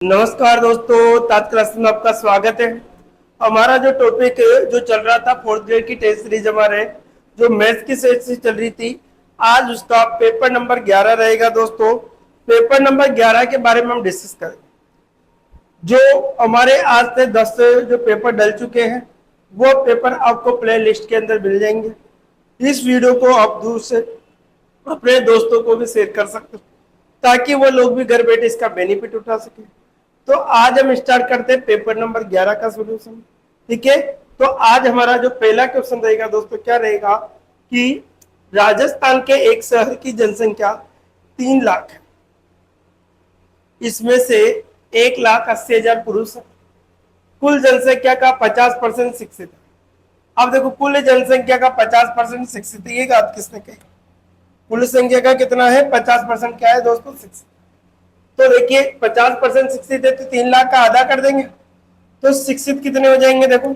नमस्कार दोस्तों, ताज क्लास में आपका स्वागत है। हमारा जो टॉपिक जो चल रहा था फोर्थ ग्रेड की टेस्ट सीरीज हमारे जो मैथ्स की सीरीज चल रही थी, आज उसका पेपर नंबर 11 रहेगा। दोस्तों, पेपर नंबर 11 के बारे में हम डिस्कस करेंगे। जो हमारे आज से 10 जो पेपर डल चुके हैं वो पेपर आपको प्ले लिस्ट के अंदर मिल जाएंगे। इस वीडियो को आप दूर से अपने दोस्तों को भी शेयर कर सकते हो ताकि वो लोग भी घर बैठे इसका बेनिफिट उठा सके। तो आज हम स्टार्ट करते हैं पेपर नंबर 11 का सॉल्यूशन। ठीक है, तो आज हमारा जो पहला क्वेश्चन रहेगा दोस्तों, क्या रहेगा कि राजस्थान के एक शहर की जनसंख्या 3 लाख है। इसमें से 1,80,000 पुरुष है। कुल जनसंख्या का 50% शिक्षित है। अब देखो, कुल जनसंख्या का 50% शिक्षित है, ये बात किसने कही? कुल संख्या का कितना है? 50% क्या है दोस्तों? शिक्षित। तो देखिए 50% शिक्षित है तो 3 लाख का आधा कर देंगे तो शिक्षित कितने हो जाएंगे? देखो,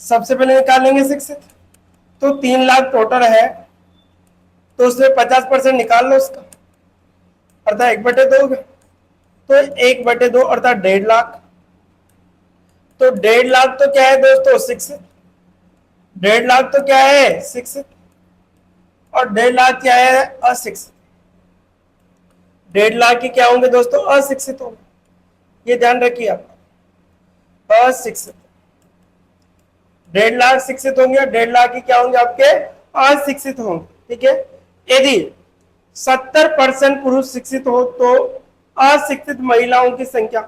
सबसे पहले निकालेंगे शिक्षित, तो 3 लाख टोटल है, तो उसमें 50% निकाल लो उसका, अर्थात 1/2 होगा। तो 1/2 अर्थात 1.5 लाख। तो 1.5 लाख तो क्या है दोस्तों? शिक्षित। 1.5 लाख तो क्या है? शिक्षित। और 1.5 लाख क्या है? अशिक्षित। 1.5 लाख की क्या होंगे दोस्तों? अशिक्षित होंगे। ये ध्यान रखिए आप, अशिक्षित। 1.5 लाख शिक्षित होंगे और 1.5 लाख की क्या होंगे? आपके अशिक्षित होंगे। ठीक है, यदि 70% पुरुष शिक्षित हो तो अशिक्षित महिलाओं की संख्या।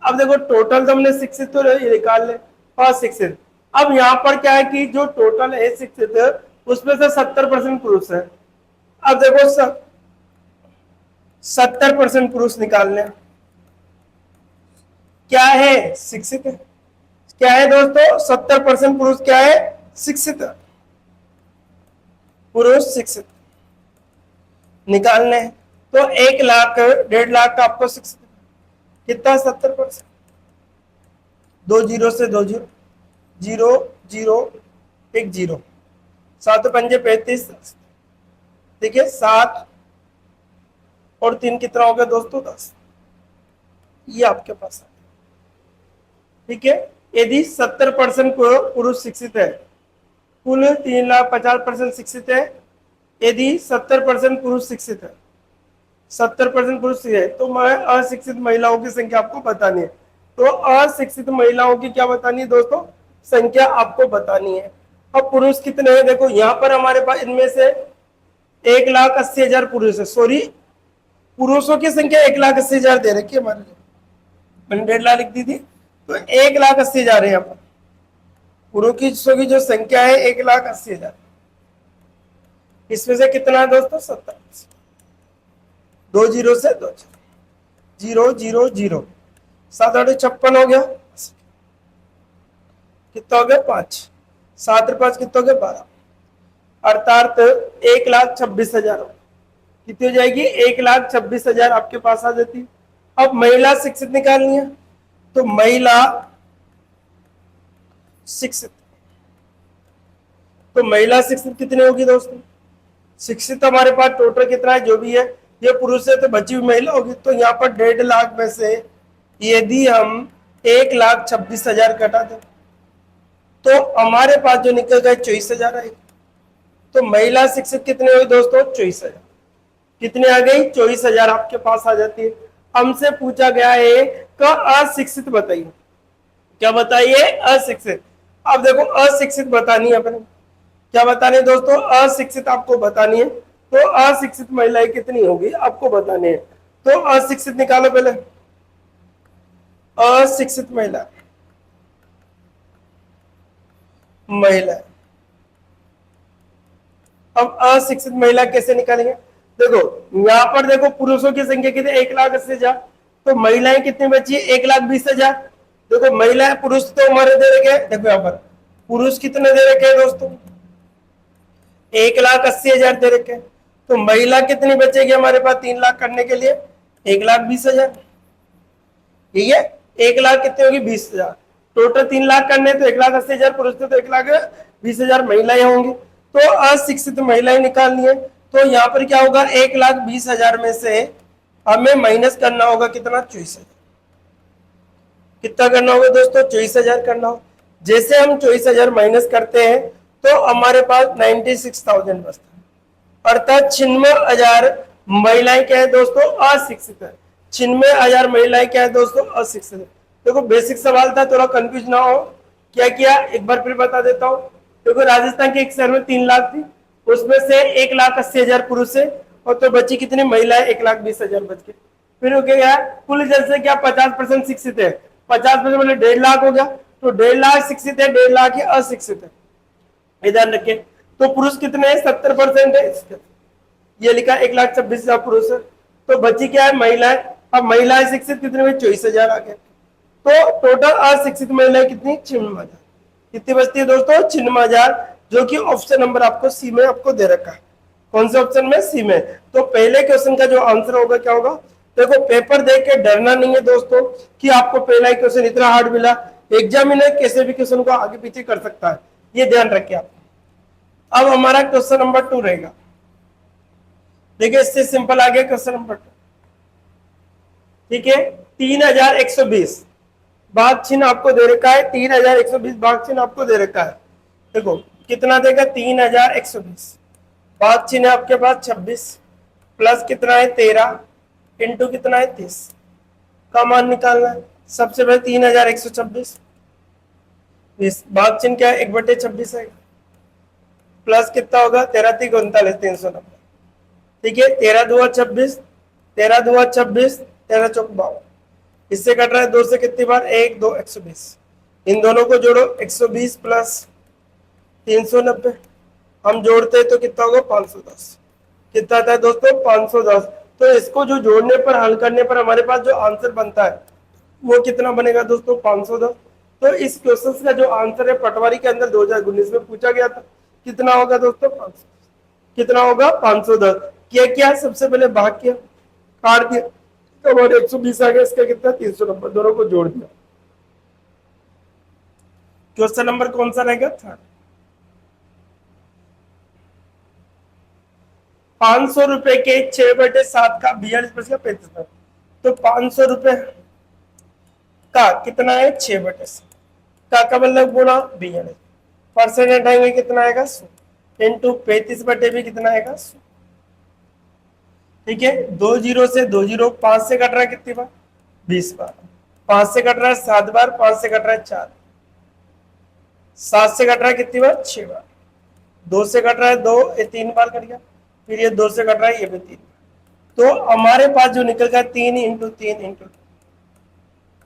अब देखो, टोटल तो हमने शिक्षित तो निकाल ले, अशिक्षित। अब यहां पर क्या है कि जो टोटल है शिक्षित उसमें से 70% पुरुष है। अब देखो 70% पुरुष निकालने, क्या है? शिक्षित है। क्या है दोस्तों? 70% पुरुष क्या है? शिक्षित है। पुरुष शिक्षित निकालने हैं तो 1 लाख 1.5 लाख का आपको शिक्षित कितना? 70%। 2 जीरो से 2 जीरो, 0 0 1 0, 7 पंजे 35। देखिए 7 और 3 कितना हो गया दोस्तों? 10। ये आपके पास है। ठीक है, यदि 70% पुरुष शिक्षित है, कुल 3,50,000 शिक्षित है। यदि 70% पुरुष शिक्षित है, 70% पुरुष है, तो मैं अशिक्षित महिलाओं की संख्या आपको बतानी है। तो अशिक्षित महिलाओं की क्या बतानी है दोस्तों? संख्या आपको बतानी है। अब पुरुष कितने हैं? देखो यहाँ पर हमारे पास इनमें से 1,80,000 पुरुष है। सॉरी, पुरुषों की संख्या 1,80,000 दे रखी है हमारे लिए, मैंने 1.5 लाख लिख दी थी, तो 1,80,000 है यहाँ पर। पुरुषों की जो संख्या है 1,80,000, इसमें से कितना है दोस्तों? 70। 2 जीरो से 2 0 0 0, 7 8 56 हो गया। कितना हो गया? 5। 7 और 5 कितना हो गया? 12। अर्थात 1,26,000 कितनी हो जाएगी? 1,26,000 आपके पास आ जाती है। अब महिला शिक्षित निकालनी है, तो महिला शिक्षित, तो महिला शिक्षित कितनी होगी दोस्तों? शिक्षित हमारे पास टोटल कितना है? जो भी है, ये पुरुष है तो बची हुई महिला होगी। तो यहाँ पर 1.5 लाख में से यदि हम 1,26,000 घटा दें तो हमारे पास जो निकल गए 24,000 आएगी। तो महिला शिक्षित कितने हुए दोस्तों? 24,000। कितने आ गई? 24,000 आपके पास आ जाती है। हमसे पूछा गया है कि अशिक्षित बताइए। क्या बताइए? अशिक्षित। अब देखो, अशिक्षित बतानी है अपने, क्या बतानी है दोस्तों? अशिक्षित आपको बतानी है। तो अशिक्षित महिलाएं कितनी होगी आपको बतानी है। तो अशिक्षित निकालो पहले, अशिक्षित महिला अब अशिक्षित महिला कैसे निकालेंगे? देखो यहाँ पर देखो, पुरुषों की संख्या कितनी? 1,80,000। तो महिलाएं कितनी बची? 1,20,000। देखो महिलाएं, पुरुष तो हमारे दे रखे हैं। देखो यहाँ पर पुरुष कितने दे रखे हैं दोस्तों? 1,80,000 दे रखे हैं। तो महिला कितनी बचेगी हमारे पास 3 लाख करने के लिए? 1,20,000। ठीक है, 1 लाख कितनी होगी? 20,000। टोटल 3 लाख करने तो 1,80,000 पुरुष थे, तो 1,20,000 महिलाएं होंगी। तो अशिक्षित महिलाएं निकालनी है। तो यहाँ पर क्या होगा? 1,20,000 में से हमें माइनस करना होगा कितना? 24,000। कितना करना होगा दोस्तों, 24,000 करना होगा। जैसे हम 24,000 माइनस करते हैं तो हमारे पास 96,000 बचता है, अर्थात 96,000 महिलाएं क्या है दोस्तों, अशिक्षित है। 96,000 महिलाएं क्या है दोस्तों, अशिक्षित है। देखो बेसिक सवाल था, थोड़ा कंफ्यूज ना हो। क्या किया एक बार फिर बता देता हूँ। देखो राजस्थान के एक शहर में 3 लाख थी, उसमें से 1,80,000 पुरुष है और तो बची कितनी महिलाएं, 1,20,000 बच गए। फिर हो गया कुल जनसंख्या 50% शिक्षित है, 50% मतलब 1.5 लाख हो गया। तो 1.5 लाख शिक्षित है, 1.5 लाख ही अशिक्षित है, ये ध्यान रखें। तो पुरुष कितने हैं, 70% है। ये लिखा 1,26,000 पुरुष है, तो बची क्या है, महिलाएं। अब महिलाएं शिक्षित कितने में, 24,000 आ गए। तो टोटल अशिक्षित महिलाएं कितनी, 96,000। कितनी बचती है दोस्तों, 96,000, जो कि ऑप्शन नंबर आपको सी में आपको दे रखा है। कौन से ऑप्शन में, सी में। तो पहले क्वेश्चन का जो आंसर होगा क्या होगा। देखो पेपर देख के डरना नहीं है दोस्तों कि आपको पहला ही क्वेश्चन इतना हार्ड मिला। एग्जामिनर कैसे भी क्वेश्चन को आगे पीछे कर सकता है, ये ध्यान रखिए आप। अब हमारा क्वेश्चन नंबर 2 रहेगा। देखिए इससे सिंपल आ गया क्वेश्चन नंबर 2। ठीक है, 3,120 भाग चिन्ह आपको दे रखा है, 3,120 भाग चिन्ह आपको दे रखा है। देखो कितना देगा, 3,120 भाग चिन्ह आपके पास 26 प्लस कितना है 13 इंटू कितना है 30 का मान निकालना है। सबसे पहले 3,126 भाग चिन्ह क्या है, 1/26 है, प्लस कितना होगा 13×3 = 390। ठीक है, 13×2 = 26, 13×2 = 26, 13×4 = 52। इससे कट रहा है 2 से कितनी बार, 1 2 120। इन दोनों को जोड़ो, 120 प्लस 390 हम जोड़ते हैं तो कितना होगा 510। कितना आता है दोस्तों, 510। तो इसको जो जोड़ने पर हल करने पर हमारे पास जो आंसर बनता है वो कितना बनेगा दोस्तों, 510। तो इस क्वेश्चन का जो आंसर है पटवारी के अंदर 2019 में पूछा गया था, कितना होगा दोस्तों, 500। कितना होगा, 510। क्या किया, सबसे पहले भाग किया, काट दिया, तो हमारे 120 आ गया, इसका कितना 390, दोनों को जोड़ दिया। क्वेश्चन नंबर कौन सा रहेगा, 3rd। 500 रुपए के 6/7 का 42 तो 500 रुपए का कितना है, 6/7 का मतलब गुणा 42, परसेंट हटाएंगे कितना आएगा 100 इंटू 35 भी कितना आएगा 100। ठीक है, 2 जीरो से 2 जीरो, 5 से कट रहा है कितनी बार, 20 बार, 5 से कट रहा है 7 बार, 5 से कट रहा है 4, 7 से कट रहा है कितनी बार, 6 बार, 2 से कट रहा है 2, ये 3 बार कट गया, फिर ये 2 से कट रहा है, ये भी 3। तो हमारे पास जो निकल गया 3 × 3 ×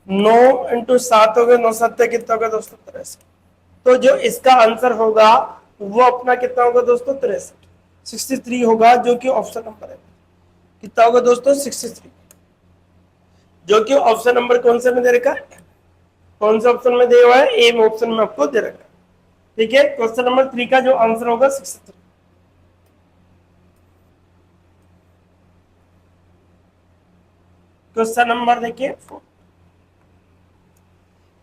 9 × 7 हो गया, 9 7 कितना होगा दोस्तों, 63। तो जो इसका आंसर होगा वो अपना कितना होगा दोस्तों, 63 होगा, जो कि ऑप्शन नंबर है। कितना होगा दोस्तों, 63, जो कि ऑप्शन नंबर कौन से में दे रखा है, कौन से ऑप्शन में दिया हुआ है, ए ऑप्शन में आपको दे रखा है। ठीक है, क्वेश्चन नंबर 3 का जो आंसर होगा 63। क्वेश्चन नंबर देखिए 4।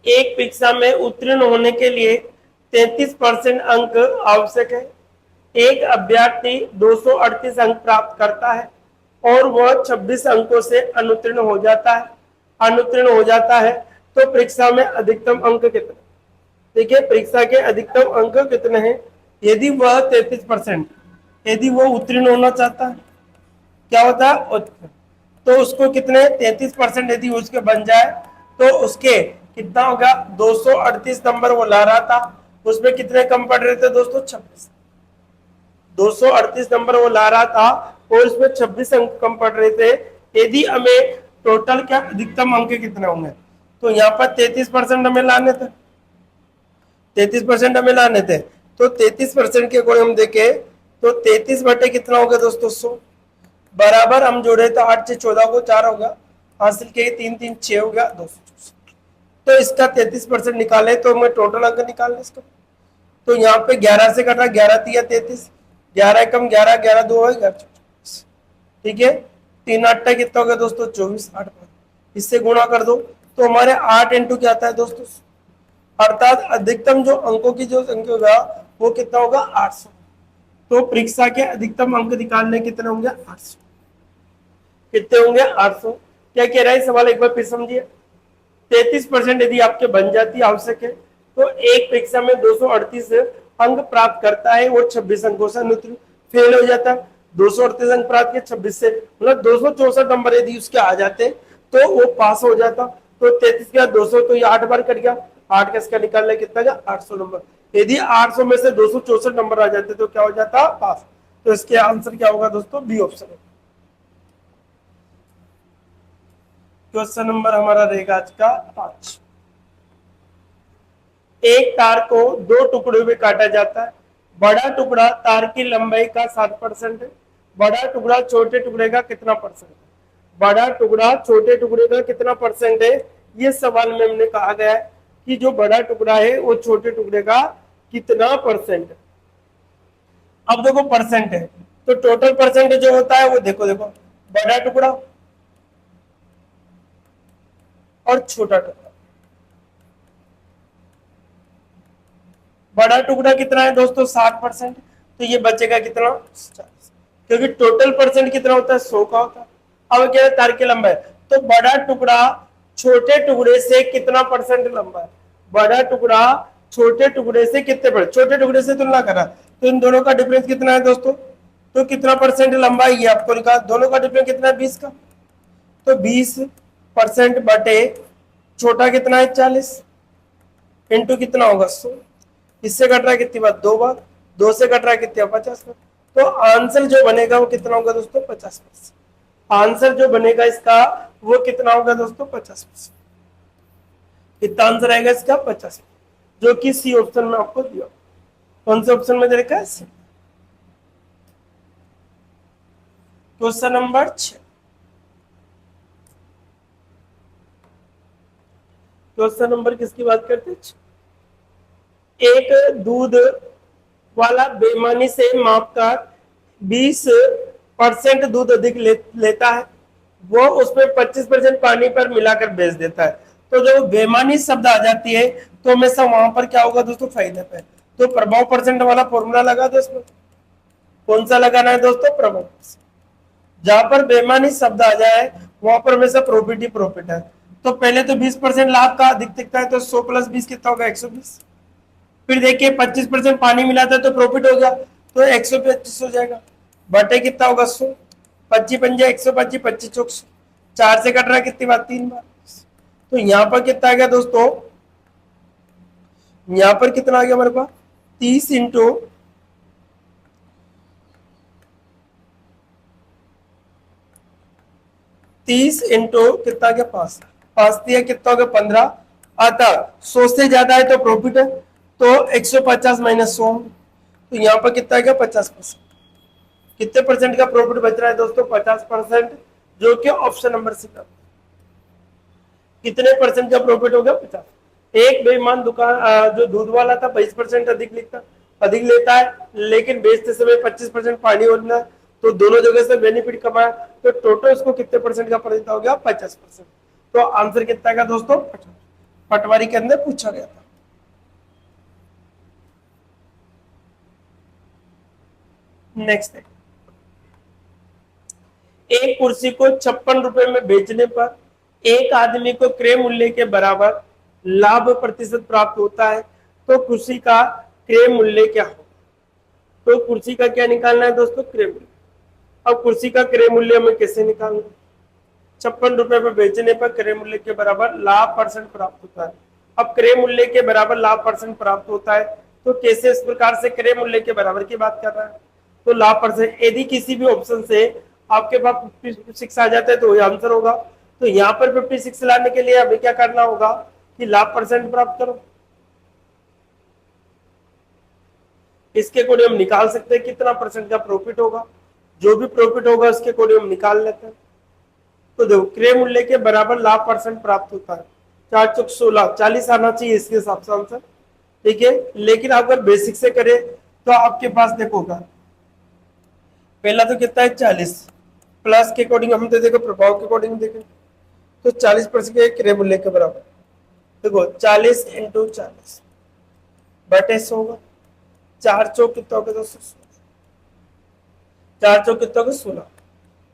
एक परीक्षा में उत्तीर्ण होने के लिए 33% अंक आवश्यक है। एक अभ्यर्थी 238 अंक प्राप्त करता है और वह 26 अंकों से अनुत्तीर्ण हो जाता है। तो परीक्षा में अधिकतम अंक कितने। देखिए परीक्षा के अधिकतम अंक कितने हैं, यदि वह 33%, यदि वह उत्तीर्ण होना चाहता है, क्या होता है, तो उसको कितने 33% यदि उसके बन जाए तो उसके कितना होगा, 238 नंबर वो ला रहा था, उसमें कितने कम पड़ रहे थे दोस्तों, 26। 238 नंबर वो ला रहा था और उसमें 26 अंक कम पड़ रहे थे। यदि हमें टोटल क्या अधिकतम अंक कितने होंगे, तो यहाँ पर 33% हमें लाने थे, 33% हमें लाने थे। तो 33% के अकॉर्डिंग हम देखें तो 33 बटे कितना होगा दोस्तों, 100 बराबर हम जोड़े तो 8 से 14 को 4 होगा, हासिल किए 3 3 6 हो गया 200। तो इसका 33% निकाले तो हमें टोटल अंक निकालना इसका। तो यहाँ पे 11 से कटा, 11 तिया 33, 11 कम 11, 11 2 है 11। ठीक है, 3 8 कितना होगा दोस्तों, 24, 8 इससे गुणा कर दो तो हमारे 8 इंटू क्या आता है दोस्तों, अर्थात अधिकतम जो अंकों की जो संख्या होगा वो कितना होगा, 800। तो परीक्षा के अधिकतम अंक निकालने कितने होंगे, 800। कितने होंगे, 800। क्या कह रहा है सवाल, एक बार फिर समझिए। 33% यदि आपके बन जाती आवश्यक है तो एक परीक्षा में 238 अंक प्राप्त करता है और 26 अंकों से अनुत्तीर्ण फेल हो जाता है। 238 अंक प्राप्त किए 26 से, मतलब 264 नंबर यदि उसके आ जाते तो वो पास हो जाता। तो 33 का 200, तो ये 8 बार कट गया, 8 का इसका निकालना कितना गया 800 नंबर। यदि 800 में से 264 नंबर आ जाते तो क्या हो जाता पास। तो इसके आंसर क्या होगा दोस्तों, बी ऑप्शन। क्वेश्चन नंबर हमारा रहेगा आज का 5। एक तार को दो टुकड़ों में काटा जाता है। बड़ा टुकड़ा तार की लंबाई का 7% है। बड़ा टुकड़ा छोटे टुकड़े का कितना परसेंट है? बड़ा टुकड़ा छोटे टुकड़े का कितना परसेंट है, ये सवाल में हमने कहा गया है कि जो बड़ा टुकड़ा है वो छोटे टुकड़े का कितना परसेंट है। अब देखो परसेंट है तो टोटल परसेंट जो होता है वो देखो देखो, बड़ा टुकड़ा और छोटा टुकड़ा। बड़ा टुकड़ा कितना है दोस्तों 60%, तो ये बचेगा कितना 40, क्योंकि टोटल परसेंट कितना होता है 100 का होता है। अब क्या है तार की लंबाई, तो बड़ा टुकड़ा छोटे टुकड़े से कितना परसेंट लंबा है। बड़ा टुकड़ा छोटे टुकड़े से कितने बड़े, छोटे टुकड़े से तुलना करा तो इन दोनों का डिफरेंस कितना है दोस्तों, तो कितना परसेंट लंबा है ये आपको लिखा, दोनों का डिफरेंस कितना है 20 का। तो 20% बटे छोटा कितना है 40 इंटू कितना होगा 100। इससे कट रहा है कितनी बार 2 बार, 2 से कट रहा है कितनी 50 बार। तो आंसर जो बनेगा वो कितना होगा दोस्तों 50%। आंसर जो बनेगा इसका वो कितना होगा दोस्तों 50%। कितना आंसर आएगा इसका 50, जो कि सी ऑप्शन में आपको दिया। कौन से ऑप्शन में दे रखा है C. Question number 6। Question number किसकी बात करते हैं, एक दूध वाला बेईमानी से मापकर 20% दूध अधिक लेता है, वो उसमें 25% पानी पर मिलाकर बेच देता है। तो जो बेईमानी शब्द आ जाती है तो हमेशा वहां पर क्या होगा दोस्तों फायदे पे। तो प्रभाव परसेंट वाला फॉर्मूला लगा दो इसमें। कौन सा लगाना है दोस्तों, प्रभाव। जहां पर बेईमानी शब्द आ जाए वहां पर हमेशा प्रॉफिट ही प्रॉफिट है। तो पहले तो 20% लाभ का अधिक दिखता है, तो 100 + 20 कितना होगा 120। फिर देखिए 25% पानी मिलाता है तो प्रॉफिट हो गया, तो 125 हो जाएगा। बटे कितना होगा 100, 25 पंजे 125, 25 चौक 4 से कट रहा है कितनी बार 3 बार। तो यहाँ पर कितना आ गया दोस्तों, यहाँ पर कितना आ गया हमारे पास 30 इंटू 30 इंटू कितना गया 5, 5 दिया कितना हो गया 15। आता 100 से ज्यादा है तो प्रॉफिट है, तो 150 माइनस 100, तो यहाँ पर कितना गया 50%। कितने परसेंट का प्रॉफिट बच रहा है दोस्तों 50%, जो कि ऑप्शन नंबर सी का। कितने परसेंट का प्रॉफिट हो गया 50। एक बेईमान दुकान जो दूध वाला था 22% अधिक लेता है, लेकिन बेचते समय 25% पानी होना, तो दोनों जगह से बेनिफिट कमाया, तो टोटल उसको कितने परसेंट का फायदा हो गया 50%। तो आंसर कितना का दोस्तों 50। पटवारी के अंदर पूछा गया था। नेक्स्ट है, एक कुर्सी को 56 रुपए में बेचने पर एक आदमी को क्रय मूल्य के बराबर लाभ प्रतिशत प्राप्त होता है, तो कुर्सी का क्रय मूल्य क्या हो। तो कुर्सी का क्या निकालना है दोस्तों क्रय मूल्य। अब कुर्सी का क्रय मूल्य हमें कैसे निकालना, 56 रुपए पर बेचने पर क्रय मूल्य के बराबर लाभ परसेंट प्राप्त होता है। अब क्रय मूल्य के बराबर लाभ परसेंट प्राप्त होता है, तो कैसे इस प्रकार से क्रय मूल्य के बराबर की बात कर रहा है, तो लाभ परसेंट। यदि किसी भी ऑप्शन से आपके पास 56 आ जाता है तो वही आंसर होगा। तो यहाँ पर 56 लाने के लिए अभी क्या करना होगा कि लाभ परसेंट प्राप्त करो। इसके अकॉर्डिंग हम निकाल सकते हैं कितना परसेंट का प्रॉफिट होगा, जो भी प्रॉफिट होगा उसके अकॉर्डिंग हम निकाल लेते हैं। तो देखो क्रय मूल्य के बराबर लाभ परसेंट प्राप्त होता है, 4 चौक 16, 40 आना चाहिए इसके हिसाब से आंसर, ठीक है। लेकिन अगर बेसिक से करें तो आपके पास देखोगा पहला तो कितना है 40, प्लस के अकॉर्डिंग हम तो देखो प्रभाव के अकॉर्डिंग देखें तो 40% के क्रय मूल्य के बराबर। देखो 40 इंटू 40 बटे 100 होगा, 4 चौक कितना होगा दोस्तों 4 चौक कितना होगा 16।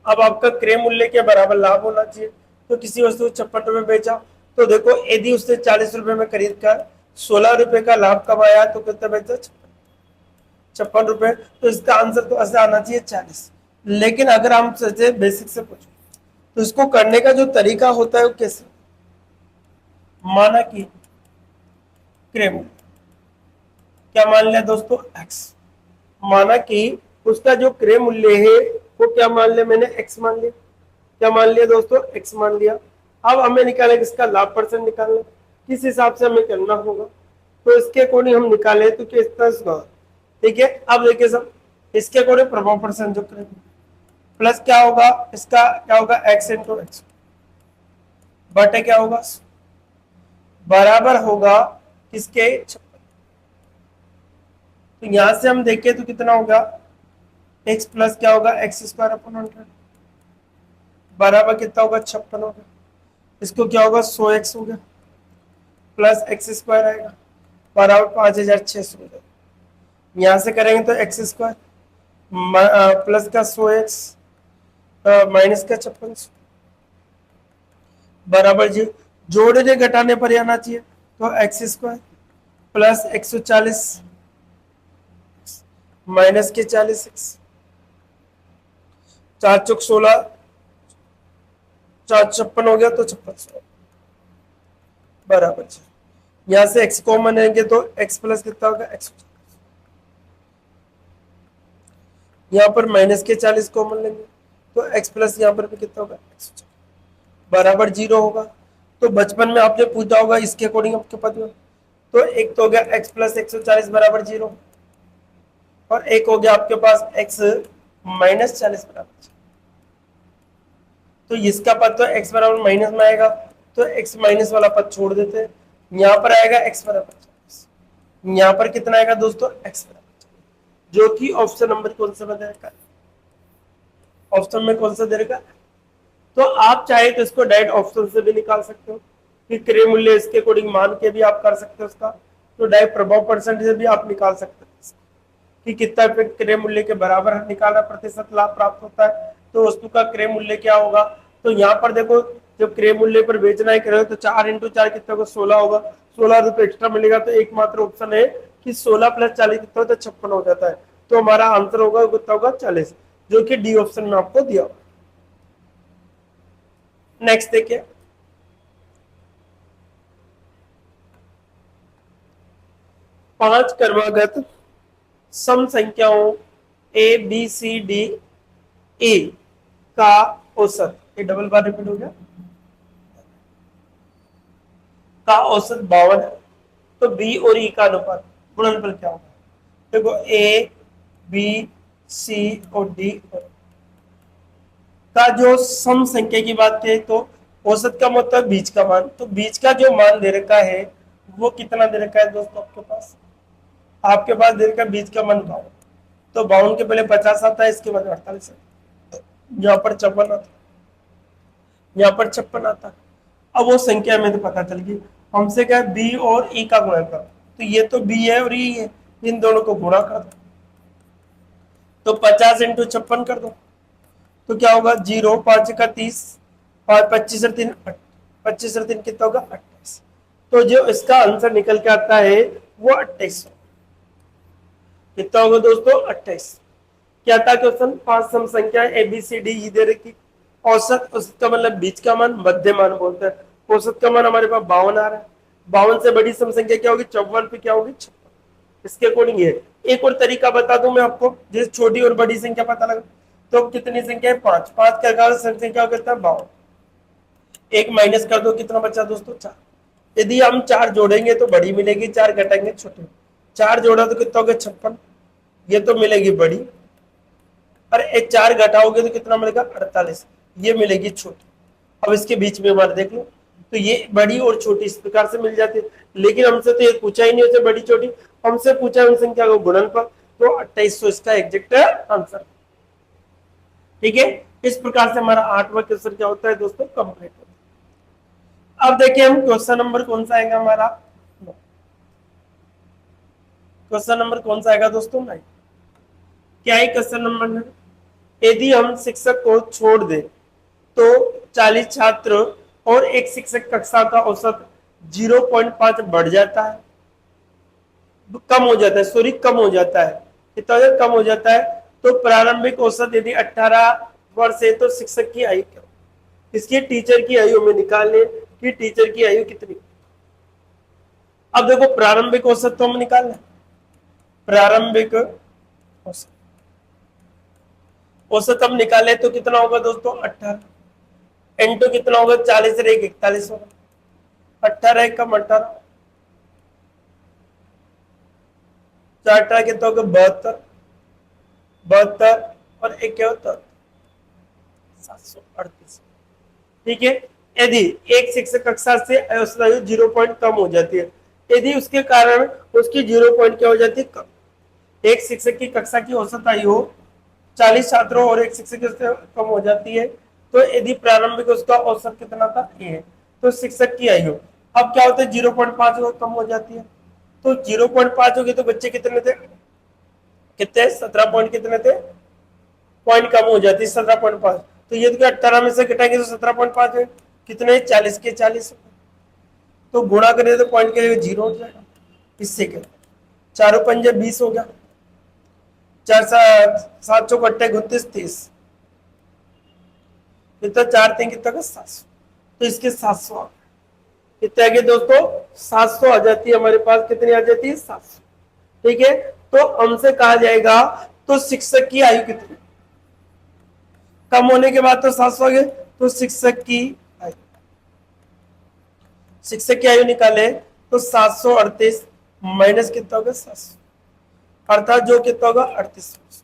अब आपका क्रय मूल्य के बराबर लाभ होना चाहिए, तो किसी वस्तु को 56 रुपए बेचा तो देखो यदि उसने 40 रुपए में खरीद कर 16 रुपए का लाभ कमाया तो कितना बेचा, 56 रुपए। तो इसका आंसर तो ऐसा आना चाहिए 40। लेकिन अगर हम सोचे बेसिक से पूछो तो इसको करने का जो तरीका होता है वो कैसे, माना कि क्रय मूल्य क्या मान लिया दोस्तों, एक्स। माना कि उसका जो क्रय मूल्य है वो क्या मान लिया मैंने, एक्स मान लिया। क्या मान लिया दोस्तों, एक्स मान लिया। अब हमें निकाले किसका, लाभ परसेंट निकालना, किस हिसाब से हमें करना होगा, तो इसके अकॉर्डिंग हम निकाले तो किस तरह से, ठीक है। अब देखिए सब इसके अकॉर्डिंग प्रभाव परसेंट जो करेंगे प्लस क्या होगा, इसका क्या होगा, एक्स इंटू एक्स बटे क्या होगा, बराबर होगा किसके, 56। तो यहां से हम देखें तो कितना होगा, एक्स प्लस क्या होगा, एक्स स्क्वायर अपॉन 100 बराबर कितना होगा, 56 होगा। इसको क्या होगा, 100x हो गया प्लस एक्स स्क्वायर आएगा बराबर 5600 हो जाएगा। यहां से करेंगे तो एक्स स्क्वायर प्लस का 100x माइनस का 5600 बराबर जी, जोड़ने घटाने पर आना चाहिए तो एक्स स्क्वायर प्लस 140 माइनस के 40x, 4 चौक 16, 4 56 हो गया तो 5600 बराबर। यहां से x कॉमन लेंगे तो x प्लस कितना होगा, x। यहां पर माइनस के 40 कॉमन लेंगे तो x प्लस यहां पर भी कितना होगा, x बराबर 0 होगा। तो बचपन में आपने पूछा होगा इसके अकॉर्डिंग आपके पास में, तो एक तो हो गया x प्लस 140 बराबर 0 और एक हो गया आपके पास x माइनस 40 बराबर। तो इसका पद तो x बराबर माइनस में आएगा तो x माइनस वाला पद छोड़ देते हैं, यहां पर आएगा x बराबर 40, यहां पर कितना आएगा दोस्तों, x बराबर 40, जो कि ऑप्शन नंबर कौन सा बता रखा है, ऑप्शन में कौन सा दे रखा है। तो आप चाहे तो इसको डायरेक्ट ऑप्शन से भी निकाल सकते हो कि क्रय मूल्य इसके अकॉर्डिंग मान के भी आप कर सकते हो उसका, तो डायरेक्ट प्रभाव परसेंट से भी आप निकाल सकते हो कि कितना क्रय मूल्य के बराबर निकाला प्रतिशत लाभ प्राप्त होता है, तो वस्तु का क्रय मूल्य क्या होगा। तो यहाँ पर देखो जब क्रय मूल्य पर बेचना है करोगे तो 4 इंटू 4 कितना होगा, 16 होगा, 16 रुपए एक्स्ट्रा मिलेगा। तो एकमात्र ऑप्शन है कि 16 प्लस 40 कितना होता है, 56 हो जाता है। तो हमारा आंसर होगा कितना होगा, 40, जो कि डी ऑप्शन में आपको दिया होगा। नेक्स्ट देखिए, पांच क्रमागत सम संख्याओं A B C D A का औसत, ये डबल बार रिपीट हो गया, का औसत 52 है। तो बी और ई का अनुपात गुणनफल क्या होगा, देखो ए बी सी और डी का जो सम संख्या की बात करें तो औसत का मतलब बीच का मान, तो बीच का जो मान दे रखा है वो कितना दे रखा है दोस्तों, आपके पास दे रखा है बीच का मान 52। तो 52 के पहले 50 आता है, इसके बाद 48 आता है, यहाँ पर 56 आता है, यहाँ पर 56 आता है। अब वो संख्या में तो पता चल गई, हमसे क्या बी और ई का गुणा कर, तो ये तो बी है और ई है, इन दोनों को गुणा कर दो, तो 50 इंटू 56 कर दो तो क्या होगा, 0 5 का 30 और 25 और 3 25 और 3 कितना होगा, 28। तो जो इसका आंसर निकल के आता है वो 28 कितना होगा दोस्तों, 28। क्या था क्वेश्चन, 5 सम संख्या A B C D E दे रखी, औसत उसका मतलब बीच का मान, मध्य मान बोलते हैं। औसत का मान हमारे पास 52 आ रहा है, 52 से बड़ी सम संख्या क्या होगी, 54 पे क्या होगी, 56। इसके अकॉर्डिंग ये एक और तरीका बता दूं मैं आपको, जैसे छोटी और बड़ी संख्या पता लगा तो कितनी संख्या है, 5, 5 का संख्या करता है 52, एक माइनस कर दो कितना बचा दोस्तों, 4। यदि हम 4 जोड़ेंगे तो बड़ी मिलेगी, 4 घटाएंगे छोटी, 4 जोड़ा तो कितना हो गया, 56, ये तो मिलेगी बड़ी, और एक 4 घटाओगे तो कितना मिलेगा, 48, ये मिलेगी छोटी। अब इसके बीच में हमारे देख लो, तो ये बड़ी और छोटी इस प्रकार से मिल जाती है। लेकिन हमसे तो ये पूछा ही नहीं उसे बड़ी छोटी, हमसे पूछा उन संख्या को गुणनफल, तो 2800 इसका एग्जैक्ट आंसर। ठीक है, इस प्रकार से हमारा 8वां क्वेश्चन क्या होता है दोस्तों, कंप्लीट होता है। अब देखिए हम क्वेश्चन नंबर कौन सा आएगा हमारा, क्वेश्चन नंबर कौन सा आएगा दोस्तों, 9। क्या है क्वेश्चन नंबर 9, यदि हम शिक्षक को छोड़ दें तो 40 छात्र और एक शिक्षक कक्षा का औसत 0.5 बढ़ जाता है, कम हो जाता है, सॉरी कम हो जाता है, कितना कम हो जाता है, तो प्रारंभिक औसत यदि 18 वर्ष है तो शिक्षक की आयु क्या, इसकी टीचर की आयु में निकाल ले कि टीचर की आयु कितनी। अब देखो प्रारंभिक औसत तो हम निकाल लें, प्रारंभिक औसत, औसत हम निकाले तो कितना होगा दोस्तों 18 इंटू कितना होगा 40 और 1 41 होगा, 18 कम 18 4 कितना होगा 72, 72 और 1 क्या होता 738। ठीक है, यदि एक शिक्षक कक्षा से औसत आयु 0 पॉइंट कम हो जाती है, यदि उसके कारण उसकी 0 पॉइंट क्या हो जाती है कम, एक शिक्षक की कक्षा की औसत आयु 40 छात्रों और एक शिक्षक से कम हो जाती है, तो यदि प्रारंभिक उसका औसत कितना था ए है, तो शिक्षक की आयु अब क्या होता है 0.5 कम हो जाती है, तो 0.5 होगी तो बच्चे कितने थे, कितने 17 पॉइंट कितने थे, पॉइंट कम हो जाती है 17.5, तो ये तो 18 में से घटाएंगे तो 17.5 है, कितने 40 के 40, तो गुणा करें तो पॉइंट के 0 हो जाएगा, इससे क्या चारों पंजे 20 हो गया, 4 7 चौक 38 30, कितना 4 3 कितना का 700, तो इसके 700 कितने आ गए दोस्तों 700 आ जाती है हमारे पास, कितनी आ जाती है 700। ठीक है, तो हमसे कहा जाएगा तो शिक्षक की आयु कितनी, कम होने के बाद तो 700 आ गए, तो शिक्षक की आयु, शिक्षक की आयु निकाले तो 738 माइनस कितना होगा 700, अर्थात जो कितना होगा 38।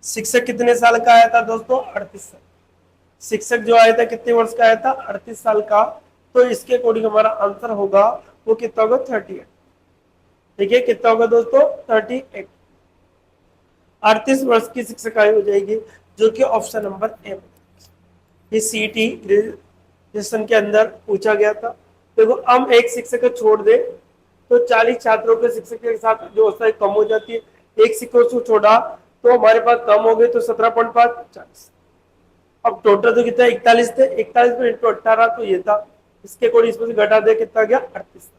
शिक्षक कितने साल का आया था दोस्तों 38 साल, शिक्षक जो आया था कितने वर्ष का आया था 38 साल का, तो इसके अकॉर्डिंग हमारा आंसर होगा वो कितना होगा 38। ठीक है, कितना होगा दोस्तों 38, 38 वर्ष की शिक्षक आयु हो जाएगी, जो कि ऑप्शन नंबर ए, ये सीटी ग्रेजुएशन के अंदर पूछा गया था। देखो हम एक शिक्षक को छोड़ दे तो 40 छात्रों के शिक्षक के साथ जो अवस्था कम हो जाती है, एक शिक्षक को छोड़ा तो हमारे पास कम हो गए तो 17.5 40, अब टोटल तो कितना 41 थे, 41 में इंटू 18 तो ये था, इसके कोड इसमें से घटा दे कितना गया 38,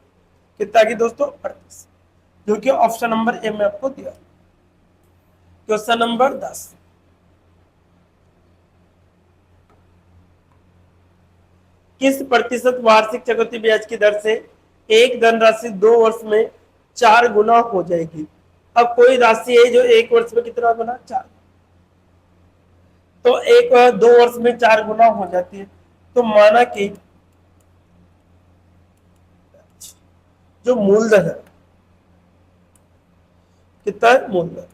कितना गया दोस्तों 38, जो कि ऑप्शन नंबर ए में आपको दिया। क्वेश्चन नंबर 10, किस प्रतिशत वार्षिक चक्रवृद्धि ब्याज की दर से एक धनराशि 2 वर्ष में 4 गुना हो जाएगी। अब कोई राशि है जो 1 वर्ष में कितना गुना 4, तो एक 2 वर्ष में 4 गुना हो जाती है, तो माना कि जो मूलधन है कितना है, मूलधन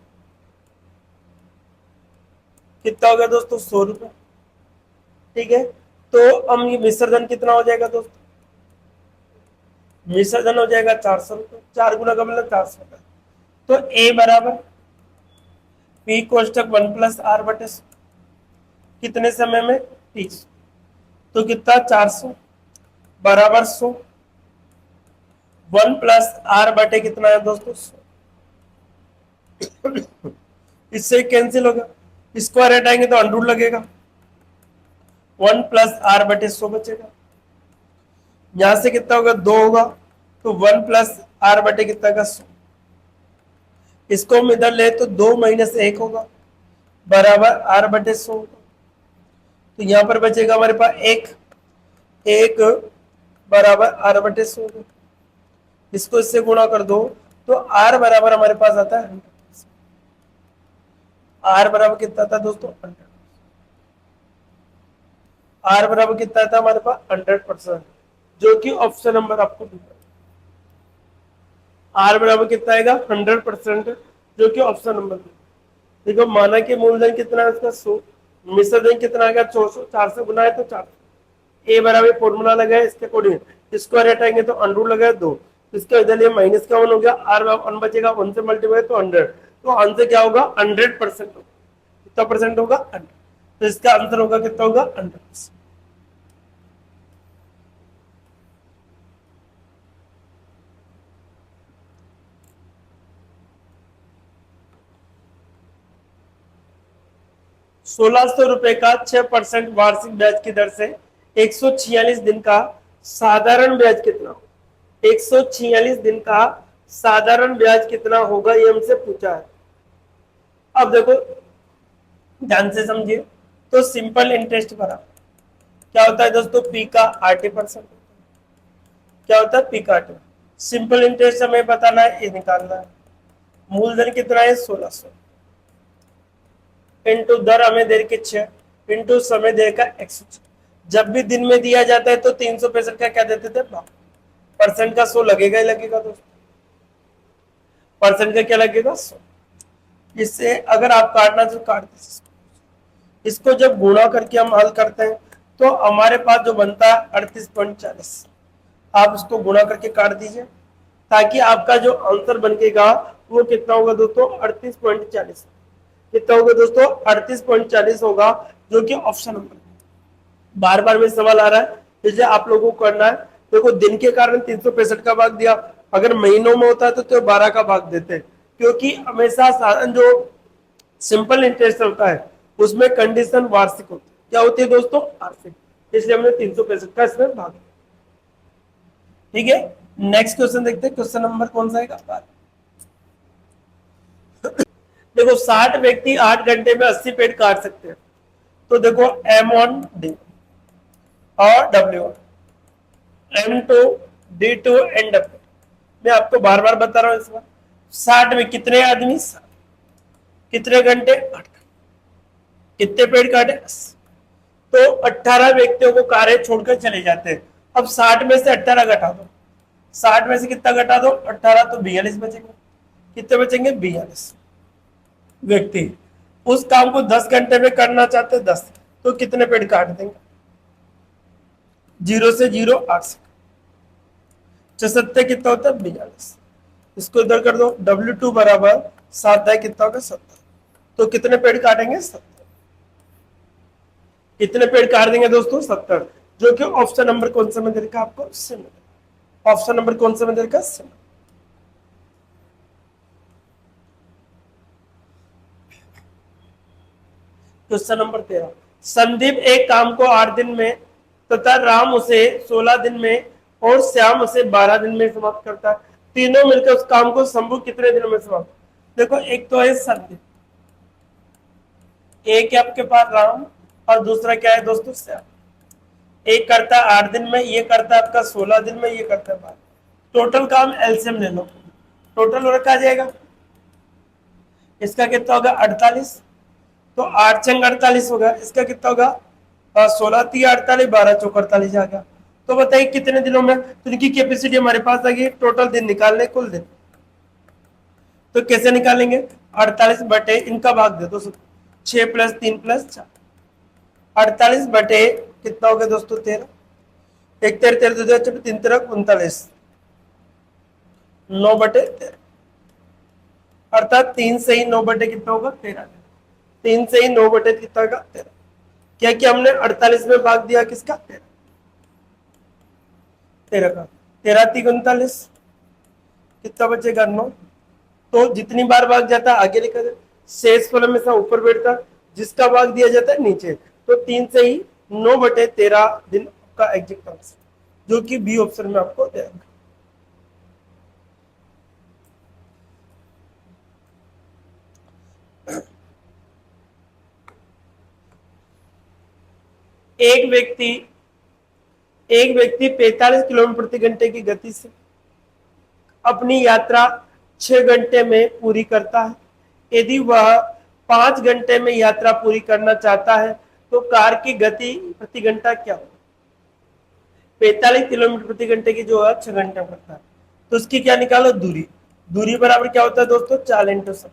कितना हो गया दोस्तों 100 रुपए। ठीक है, तो हम ये मिश्रधन कितना हो जाएगा दोस्तों, मिश्रधन हो जाएगा 400 रुपए, 4 गुना का मतलब 400 रुपए, तो ए बराबर पी कोष्टक 1 प्लस आर बटे कितने समय में 30, तो कितना 400 बराबर 100, 1 प्लस आर बटे कितना है दोस्तों 100, इससे कैंसिल होगा, स्क्वायर हटाएंगे तो अंडर लगेगा, 1 प्लस आर बटे 100 बचेगा, यहां से कितना होगा 2 होगा, तो 1 प्लस आर बटे कितना का 100, इसको हम इधर ले तो 2 माइनस 1 होगा बराबर आर बटे 100 होगा, तो यहां पर बचेगा हमारे पास 1 बराबर आर बटे 100 होगा, इसको इससे गुणा कर दो तो आर बराबर हमारे पास आता है 100, आर बराबर कितना था दोस्तों 100, आर बराबर कितना था हमारे पास 100%, जो कि ऑप्शन नंबर आपको दिया, आर बराबर कितना आएगा 100%, जो कि ऑप्शन नंबर देखो, माना कि मूलधन कितना है उसका 100, मिश्रधन कितना आएगा 400, 400 गुना है तो 400, ए बराबर फॉर्मूला लगा है इसके अकॉर्डिंग स्क्वायर हटाएंगे तो अंडर लगा है 2, इसका इधर ये माइनस का 1 हो गया, आर 1 बचेगा 1 से मल्टीप्लाई तो 100, तो आंसर क्या होगा 100% होगा, कितना परसेंट होगा 100, तो इसका आंसर होगा कितना होगा 100%। 1600 रुपए का 6% वार्षिक ब्याज की दर से 146 दिन का साधारण ब्याज कितना होगा? 146 दिन का साधारण ब्याज कितना होगा, ये हमसे पूछा है। अब देखो ध्यान से समझिए, तो सिंपल इंटरेस्ट भरा क्या होता है दोस्तों, पी का 80%। क्या होता है, पी का 80। सिंपल इंटरेस्ट हमें बताना है, ये निकालना है। मूलधन कितना है, 1600 इंटू दर हमें दे के 6 इंटू समय दे का 106। जब भी दिन में दिया जाता है तो 365 का क्या देते थे, भाग। परसेंट का 100 लगेगा ही लगेगा दोस्तों, परसेंट का क्या लगेगा, 100। इससे अगर आप काटना तो काट दीजिए। इसको जब गुणा करके हम हल करते हैं तो हमारे पास जो बनता है 38.40। आप इसको गुणा करके काट दीजिए ताकि आपका जो आंसर बनेगा वो कितना होगा दोस्तों, 38.40। कितना होगा दोस्तों, 38.40 होगा, जो कि ऑप्शन नंबर। बार बार में सवाल आ रहा है, जैसे आप लोगों को करना है। देखो दिन के कारण 365 का भाग दिया, अगर महीनों में होता है तो 12 का भाग देते हैं, क्योंकि हमेशा साधन जो सिंपल इंटरेस्ट होता है उसमें कंडीशन वार्षिक होती है। क्या होती है दोस्तों, वार्षिक। इसलिए हमने 365 का इसमें भाग। ठीक है, नेक्स्ट क्वेश्चन देखते हैं। क्वेश्चन नंबर कौन सा है, देखो 60 व्यक्ति 8 घंटे में 80 पेड़ काट सकते हैं। तो देखो M1 D और W1 M2 D2 and W। मैं आपको बार बार बता रहा हूं इस बार। 60 में कितने आदमी, कितने घंटे, 8। कितने पेड़ काटे, तो 18 व्यक्तियों को कार्य छोड़कर चले जाते हैं। अब 60 में से 18 घटा दो, 60 में से कितना घटा दो, 18, तो 42 बचेंगे। कितने बचेंगे, 42 व्यक्ति उस काम को 10 घंटे में करना चाहते हैं, 10। तो कितने पेड़ काट देंगे, 0 से 0 8 से 76 कितना होता है, 42। इसको इधर कर दो, W2 बराबर 7 है, कितना होगा, 70। तो कितने पेड़ काटेंगे, 70। कितने पेड़ काट देंगे दोस्तों, 70, जो कि ऑप्शन नंबर कौन सा में देगा आपको, ऑप्शन नंबर कौन सा में देगा, क्वेश्चन नंबर 13। संदीप एक काम को 8 दिन में तथा राम उसे 16 दिन में और श्याम उसे 12 दिन में समाप्त करता है। तीनों मिलकर उस काम को शंभू कितने दिनों में समाप्त। देखो एक तो है संदीप, एक है आपके पास राम, और दूसरा क्या है दोस्तों, श्याम। एक करता है 8 दिन में, ये करता है आपका 16 दिन में, ये करता है 12। टोटल काम एलसीएम ले लो, टोटल वर्क आ जाएगा। इसका कितना होगा, 48। तो 8 छंग 48 होगा, इसका कितना होगा, 16 3 48, 12 चौक 48 आ गया। तो बताइए कितने दिनों में, तो इनकी कैपेसिटी हमारे पास आ गई। टोटल दिन निकालने, कुल दिन। तो कैसे निकालेंगे, 48 बटे इनका भाग दे दो, 6 + 3 + 4, 48 बटे कितना हो गया दोस्तों, 13। एक 13 13 2 3 13 39, 9 बटे 13, अर्थात 3 से ही 9 बटे कितना होगा, 13। 3 से ही 9 बटे कितना होगा, 13। क्या कि हमने 48 में भाग दिया किसका, 13। 13 का 13 3 39, कितना बचेगा, 9। तो जितनी बार भाग जाता है आगे लिखा जाए, शेष फल हमेशा ऊपर बैठता, जिसका भाग दिया जाता है नीचे। तो 3 से ही 9 बटे 13 दिन का एग्जैक्ट आंसर, जो कि बी ऑप्शन में आपको देगा। एक व्यक्ति 45 किलोमीटर प्रति घंटे की गति से अपनी यात्रा 6 घंटे में पूरी करता है। यदि वह 5 घंटे में यात्रा पूरी करना चाहता है तो कार की गति प्रति घंटा क्या होगी। 45 किलोमीटर प्रति घंटे की जो है 6 घंटा करता है, तो उसकी क्या निकालो, दूरी। दूरी बराबर क्या होता है दोस्तों, 4 इंटू समय।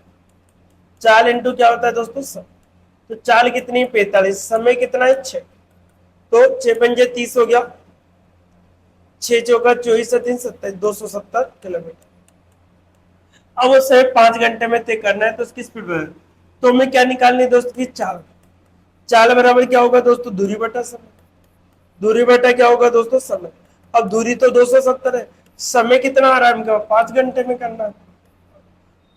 4 इंटू क्या होता है दोस्तों, समय। तो 4 कितनी, 45, समय कितना है, 6। तो 6 पंजे 30 हो गया, 6 चौका 24 3 27, 270 किलोमीटर। अब उसे 5 घंटे में तय करना है, तो उसकी स्पीड बढ़, तो हमें क्या निकालनी है दोस्तों की, चाल। चाल बराबर क्या होगा दोस्तों, दूरी बटा समय। दूरी बटा क्या होगा दोस्तों, समय। अब दूरी तो 270 है, समय कितना आ रहा है हमका, 5 घंटे में करना है।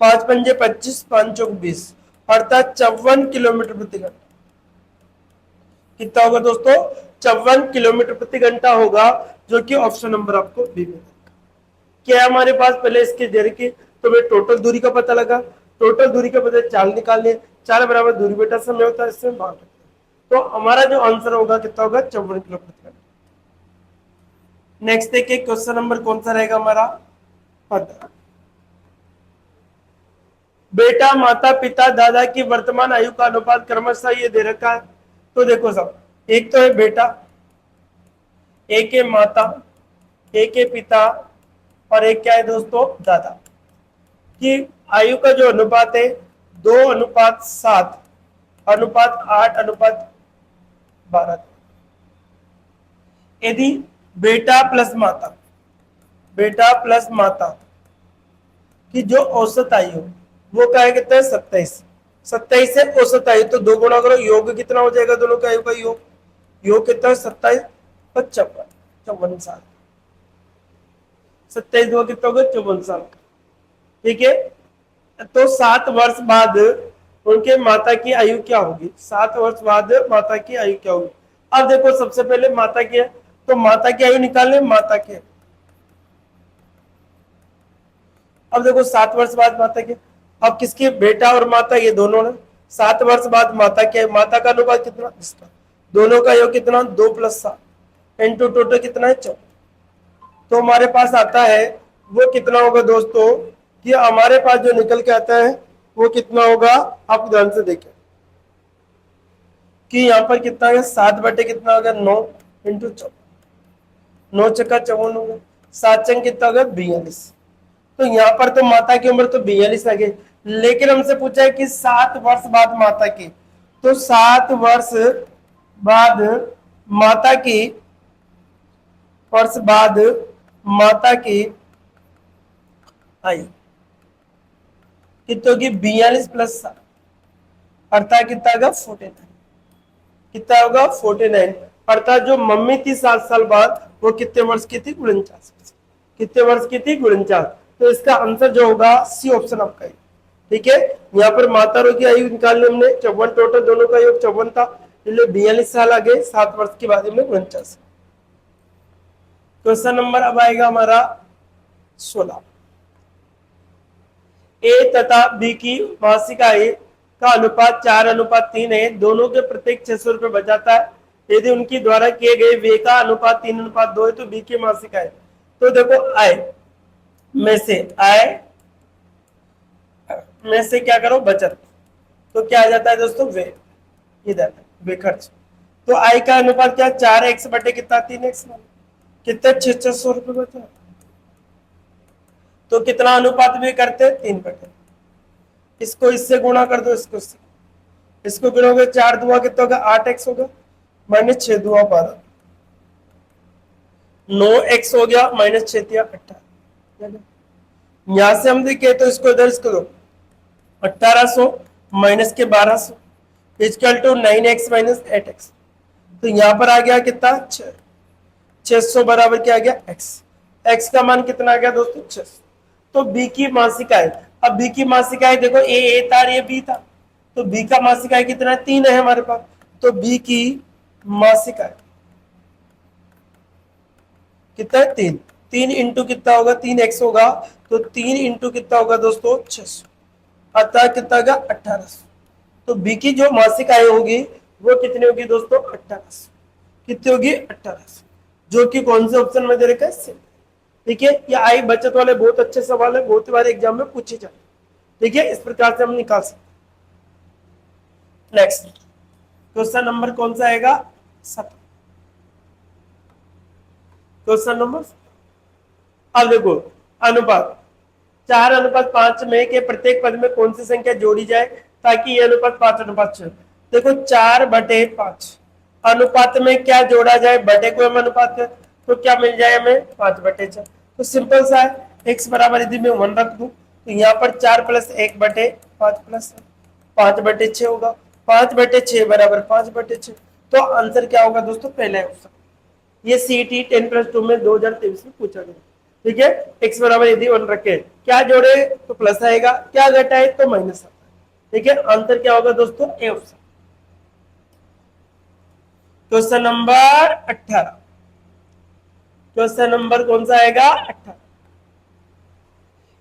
5 पंजे 25, 5 चौक 20, अर्थात 54 किलोमीटर प्रति घंटा। कितना होगा दोस्तों, 54 किलोमीटर प्रति घंटा होगा, जो कि ऑप्शन नंबर आपको बी में। क्या है हमारे पास, पहले इसके जरिए की तो मैं टोटल दूरी का पता लगा, टोटल दूरी का पता चाल निकाल लिया, चाल बराबर दूरी बेटा समय होता है, इसमें भाग रखते हैं। तो हमारा जो आंसर होगा कितना होगा, 54 किलोमीटर। नेक्स्ट देखिए क्वेश्चन नंबर कौन सा रहेगा हमारा, 15। बेटा माता पिता दादा की वर्तमान आयु का अनुपात क्रमशः ये दे रखा है। तो देखो सब, एक तो है बेटा, एक है माता, एक है पिता, और एक क्या है दोस्तों, दादा की आयु का जो अनुपात है 2:7, अनुपात 8:12। यदि बेटा प्लस माता, बेटा प्लस माता की जो औसत आयु वो क्या है, कितना है, 27। 27 से औसत आयु, तो 2 गुणा करो, योग कितना हो जाएगा दोनों का आयु का योग, योग कितना है 27 और 54 साल। 27 दो कितना होगा, 54 साल। ठीक है, तो 7 वर्ष बाद उनके माता की आयु क्या होगी, 7 वर्ष बाद माता की आयु क्या होगी। अब देखो सबसे पहले माता की है, तो माता की आयु निकालने, माता की, अब देखो 7 वर्ष बाद माता की, अब किसकी, बेटा और माता ये दोनों ने, 7 वर्ष बाद माता की, माता का अनुपात कितना, इसका दोनों का योग कितना, 2+7 इंटू टोटल कितना है 14। तो हमारे पास आता है वो कितना होगा दोस्तों, कि हमारे पास जो निकल के आता है वो कितना होगा, आप ध्यान से देखें कि यहाँ पर कितना है, 7 बटे कितना होगा 9 इंटू 14, 9 चक्का 54 होगा, 7 चंग कितना होगा 42। तो यहाँ पर तो माता की उम्र तो 42 आ गई, लेकिन हमसे पूछा है कि 7 वर्ष बाद माता की, तो 7 वर्ष बाद माता की, वर्ष बाद माता की आयु कितनी होगी, 42+7 अर्थात कितना होगा 49, कितना होगा 49, अर्थात जो मम्मी थी 7 साल बाद वो कितने वर्ष की थी, 49, कितने वर्ष की थी, 49। तो इसका आंसर जो होगा सी ऑप्शन आपका है। ठीक है, यहाँ पर माता रो की आयु निकालने हमने 54, टोटल दोनों का योग 54 था, इसलिए 42 साल आ गए, 7 वर्ष के बाद में 49। क्वेश्चन नंबर अब आएगा हमारा 16। ए तथा बी की मासिक आय का अनुपात 4:3 है, दोनों के प्रत्येक 600 रुपए बचाता है। यदि उनकी द्वारा किए गए व्यय का अनुपात 3:2 है तो बी की मासिक आय, तो देखो आय में से, आय में से क्या करो, बचत, तो क्या आ जाता है दोस्तों, व्यय, इधर व्यय खर्च। तो आय का अनुपात क्या, 4x बटे कितना 3x, कितने 600 रुपए बचा, तो कितना अनुपात भी करते हैं 3 बटे, इसको इससे गुणा कर दो, इसको इसको गिनोगे 4 दुआ कितना होगा 8x होगा, माइनस 6 दुआ 12, 9x हो गया, माइनस 6 दिया 18। यहां से हम देखे तो इसको इधर इसको दो, 1800 माइनस के 1200 equal to 9x minus 8x। तो यहां पर आ गया कितना 600 बराबर क्या आ गया x, x का मान कितना आ गया दोस्तों 600। तो b की मासिक आय, अब b की मासिक आय देखो ए था ये b था, तो b का मासिक आय कितना है 3 है हमारे पास, तो b की मासिक आय कितना है 3, 3 इंटू कितना होगा 3x होगा, तो 3 इंटू कितना होगा दोस्तों 600, अतः कितना होगा 1800। तो बी की जो मासिक आय होगी वो कितनी होगी दोस्तों 1800, कितनी होगी 1800, जो कि कौन से ऑप्शन में दे रखा है। ठीक है, ये आई बचत वाले बहुत अच्छे सवाल है, बहुत बार एग्जाम में पूछे जाते। ठीक है, इस प्रकार से हम निकाल सकते। नेक्स्ट क्वेश्चन नंबर कौन सा आएगा 7, क्वेश्चन नंबर। अब देखो अनुपात 4:5 में के प्रत्येक पद में कौन सी संख्या जोड़ी जाए ताकि ये अनुपात 5:6। देखो 4/5 अनुपात में क्या जोड़ा जाए, बटे को हम अनुपात कर, तो क्या मिल जाए हमें 5/6। तो सिंपल सा है, x बराबर यदि मैं 1 रख दूं तो यहाँ पर 4 + 1/5 प्लस 5/6 होगा, 5/6 बराबर 5/6। तो आंसर क्या होगा दोस्तों, पहला ऑप्शन। ये CT 10+2 में 2023 में पूछा गया। ठीक है, x बराबर यदि 1 रखे, क्या जोड़े तो प्लस आएगा, क्या घटाए तो माइनस आता है। ठीक है, आंसर क्या होगा दोस्तों, A option. Question number 18, question number कौन सा आएगा? 18।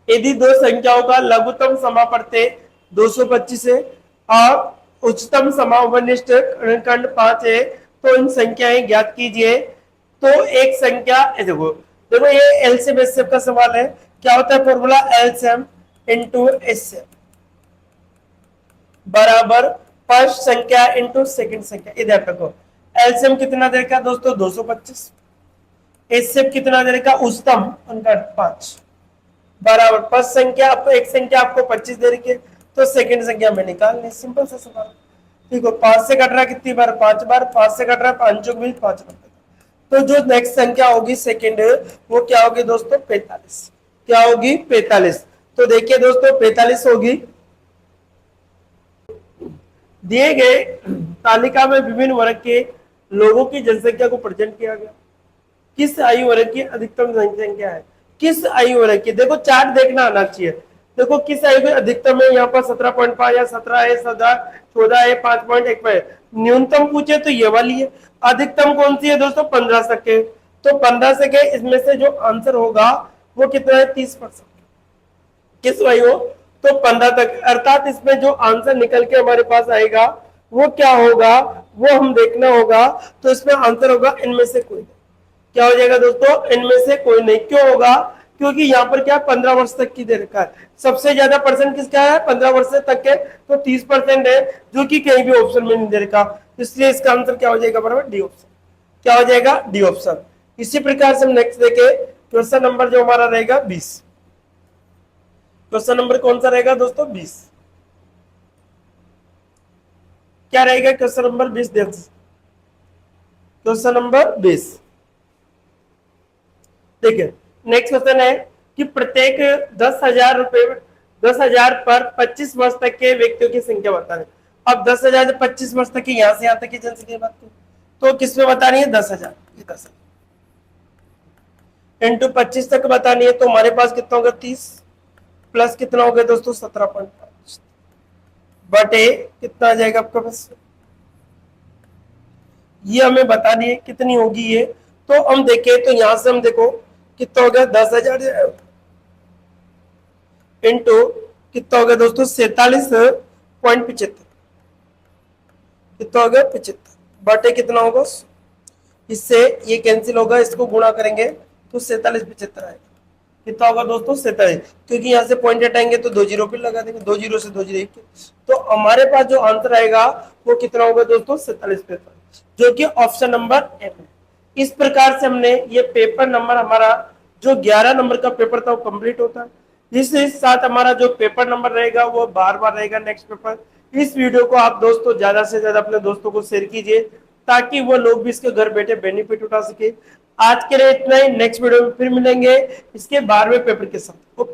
यदि दो संख्याओं का लघुत्तम समापवर्ती 225 है और उच्चतम समावनिष्ठ ऋणखंड 5 है तो इन संख्याएं ज्ञात कीजिए। तो एक संख्या देखो देखो ये एलसीएम एचसीएफ का सवाल है। क्या होता है फॉर्मूला? एलसीएम इंटू एचसीएफ बराबर फर्स्ट संख्या इंटू सेकंड संख्या। ये ध्यान रखो, एलसीएम कितना दे रखा दोस्तों? 225। एचसीएफ कितना दे रखा? उच्चतम उनका 5 बराबर फर्स्ट संख्या आपको, एक संख्या आपको 25 दे रखी है तो सेकंड संख्या में निकालनी। सिंपल सा सवाल। ठीक है, 5 से कट रहा है कितनी बार? 5 बार। 5 से कट रहा है 5 चौक 20, 5 नंबर। तो जो नेक्स्ट संख्या होगी सेकंड, वो क्या होगी दोस्तों? 45। क्या होगी? 45। तो देखिए दोस्तों 45 होगी। दिए गए तालिका में विभिन्न वर्ग के लोगों की जनसंख्या को प्रेजेंट किया गया। किस आयु वर्ग की अधिकतम जनसंख्या है? किस आयु वर्ग की? देखो चार्ट देखना आना चाहिए। देखो किस आयु की अधिकतम है? यहाँ पर 17.5 या 17 है, 14 है, 5.1 पे। न्यूनतम पूछे तो ये वाली है। अधिकतम कौन सी है दोस्तों? 15 तक के। तो 15 से के इसमें से जो आंसर होगा वो कितना है? 30%। किस आयु? तो 15 तक। अर्थात इसमें जो आंसर निकल के हमारे पास आएगा वो क्या होगा, वो हम देखना होगा। तो इसमें आंसर होगा इनमें से कोई। क्या हो जाएगा दोस्तों? इनमें से कोई नहीं। क्यों होगा? क्योंकि यहाँ पर क्या 15 वर्ष तक की दे रखा है। सबसे ज्यादा परसेंट किसका है? 15 वर्ष तक के, तो 30% है, जो कि कहीं भी ऑप्शन में नहीं दे रखा। इसलिए इसका आंसर क्या हो जाएगा? बराबर डी ऑप्शन। क्या हो जाएगा? D option. इसी प्रकार से हम नेक्स्ट देखे क्वेश्चन नंबर जो हमारा रहेगा 20। क्वेश्चन नंबर कौन सा रहेगा दोस्तों? 20। क्या रहेगा क्वेश्चन नंबर 20? क्वेश्चन नंबर 20 देखिए, नेक्स्ट क्वेश्चन है कि प्रत्येक 10,000 रुपए, 10,000 पर 25 वर्ष तक के व्यक्तियों की संख्या बताएं। अब 10,000 से 25 वर्ष तक की, यहां से यहां तक की जनसंख्या बात करें तो किसमें बतानी है? 10,000 इंटू 25 तक बतानी है। तो हमारे पास कितना होगा? 30 प्लस कितना हो गया दोस्तों? 17.5 बटे कितना आ जाएगा आपका पास? ये हमें बतानी है कितनी होगी ये। तो हम देखें तो यहां से हम देखो कितना हो गया? 10,000 इंटू कितना हो गया दोस्तों? 47.75। कितना हो गया? 75 बटे कितना होगा? इससे ये कैंसिल होगा, इसको गुणा करेंगे तो 47 75 आएगा। कितना होगा दोस्तों? 47। क्योंकि यहाँ से पॉइंट हटाएंगे तो 2 जीरो फिर लगा देंगे, 2 जीरो से 2 जीरो 1। तो हमारे पास जो आंसर आएगा वो कितना होगा दोस्तों? 47 जो कि ऑप्शन नंबर एम है। इस प्रकार से हमने ये पेपर नंबर, हमारा जो 11 नंबर का पेपर था वो कंप्लीट होता है। इस साथ हमारा जो पेपर नंबर रहेगा वो बार बार रहेगा नेक्स्ट पेपर। इस वीडियो को आप दोस्तों ज्यादा से ज्यादा अपने दोस्तों को शेयर कीजिए ताकि वो लोग भी इसके घर बैठे बेनिफिट उठा सके। आज के लिए इतना ही। नेक्स्ट वीडियो में फिर मिलेंगे इसके 12वें पेपर के साथ। ओके।